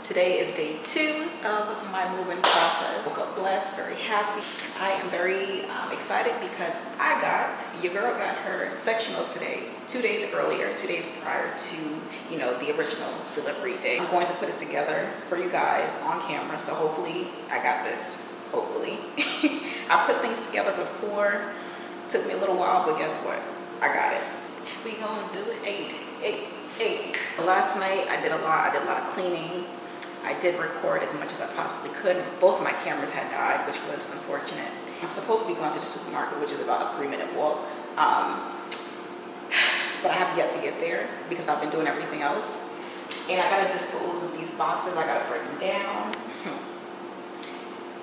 Today is day 2 of my moving process. Woke up blessed, very happy. I am very excited because your girl got her sectional today, 2 days earlier, 2 days prior to, the original delivery day. I'm going to put it together for you guys on camera, so hopefully I got this, hopefully. I put things together before, took me a little while, but guess what? I got it. We going to do it. Hey. Last night I did a lot of cleaning. I did record as much as I possibly could. Both of my cameras had died, which was unfortunate. I'm supposed to be going to the supermarket, which is about a 3-minute walk. But I have yet to get there because I've been doing everything else. And I gotta dispose of these boxes. I gotta break them down.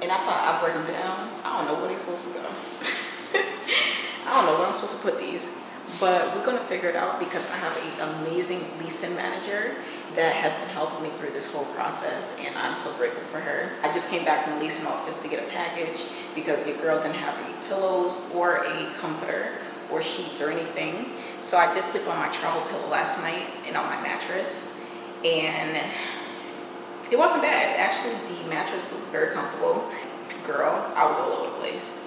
And after I break them down, I don't know where they're supposed to go. I don't know where I'm supposed to put these. But we're gonna figure it out because I have an amazing leasing manager that has been helping me through this whole process, and I'm so grateful for her. I just came back from the leasing office to get a package because your girl didn't have any pillows or a comforter or sheets or anything. So I did sleep on my travel pillow last night and on my mattress, and it wasn't bad. Actually, the mattress was very comfortable. Girl, I was all over the place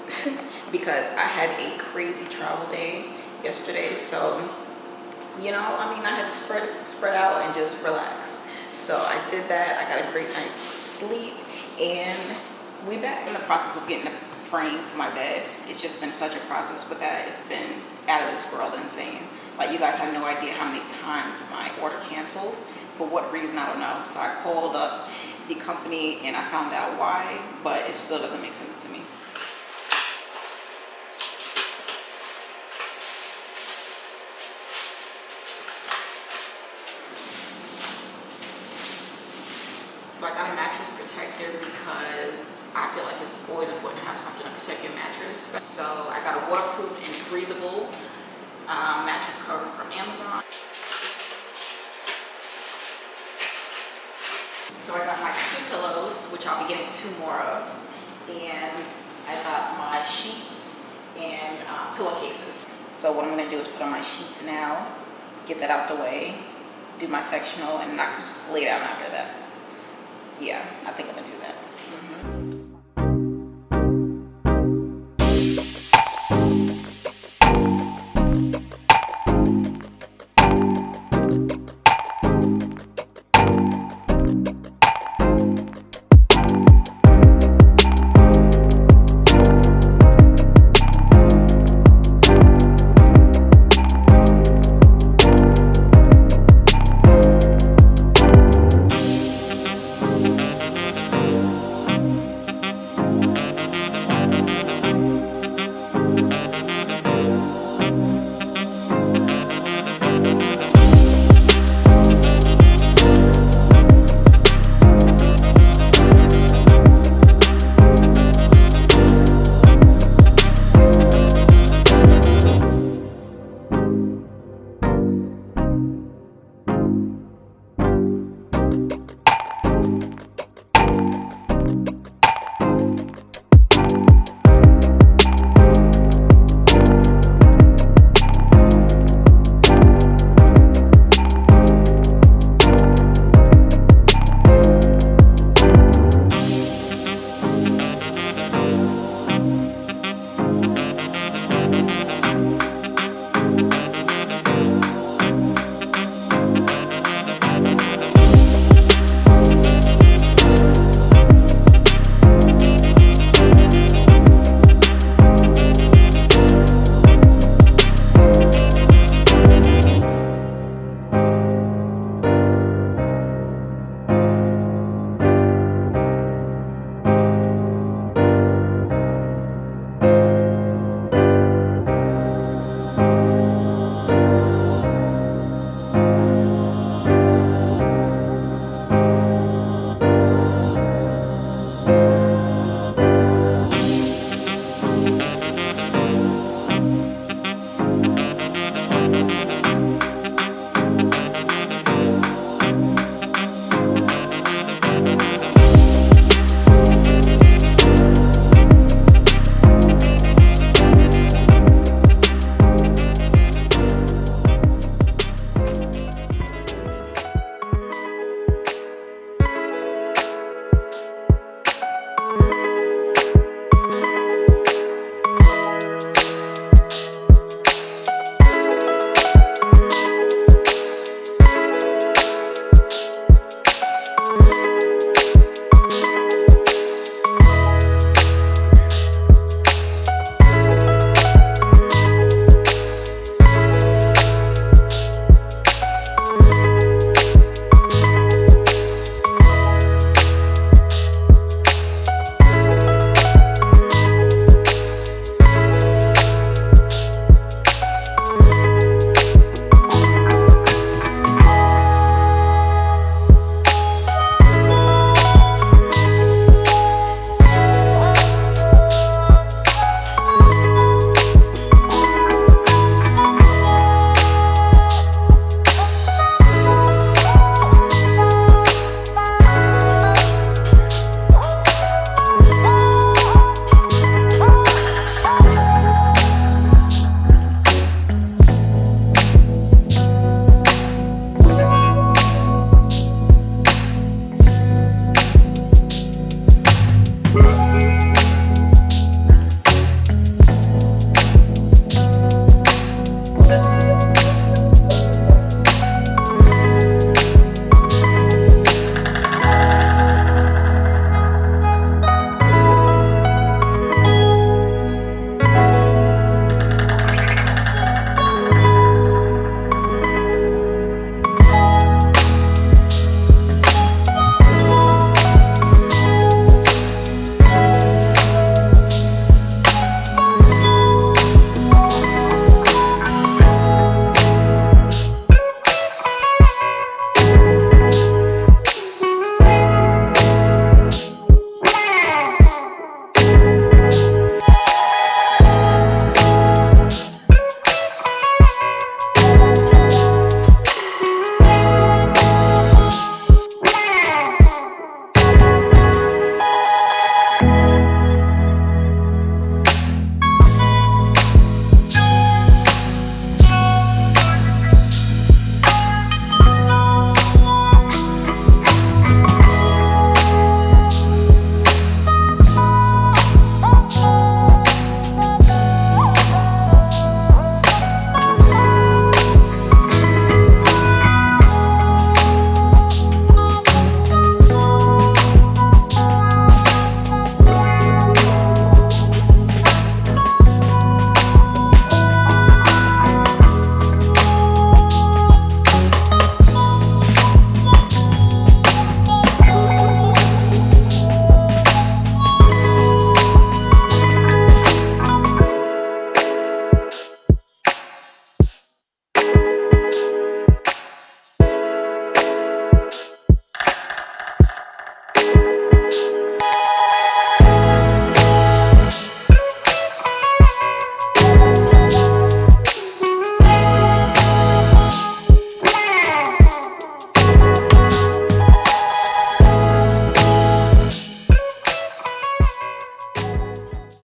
because I had a crazy travel day yesterday, so I had to spread out and just relax. So I did that. I got a great night's sleep, and we back in the process of getting a frame for my bed. It's just been such a process with that. It's been out of this world insane. Like, you guys have no idea how many times my order canceled. For what reason, I don't know. So I called up the company and I found out why, but it still doesn't make sense to me. So I got a mattress protector because I feel like it's always important to have something to protect your mattress. So I got a waterproof and breathable mattress cover from Amazon. So I got my 2 pillows, which I'll be getting 2 more of. And I got my sheets and pillowcases. So what I'm gonna do is put on my sheets now, get that out the way, do my sectional, and I can just lay down after that. Yeah, I think I'm gonna do that.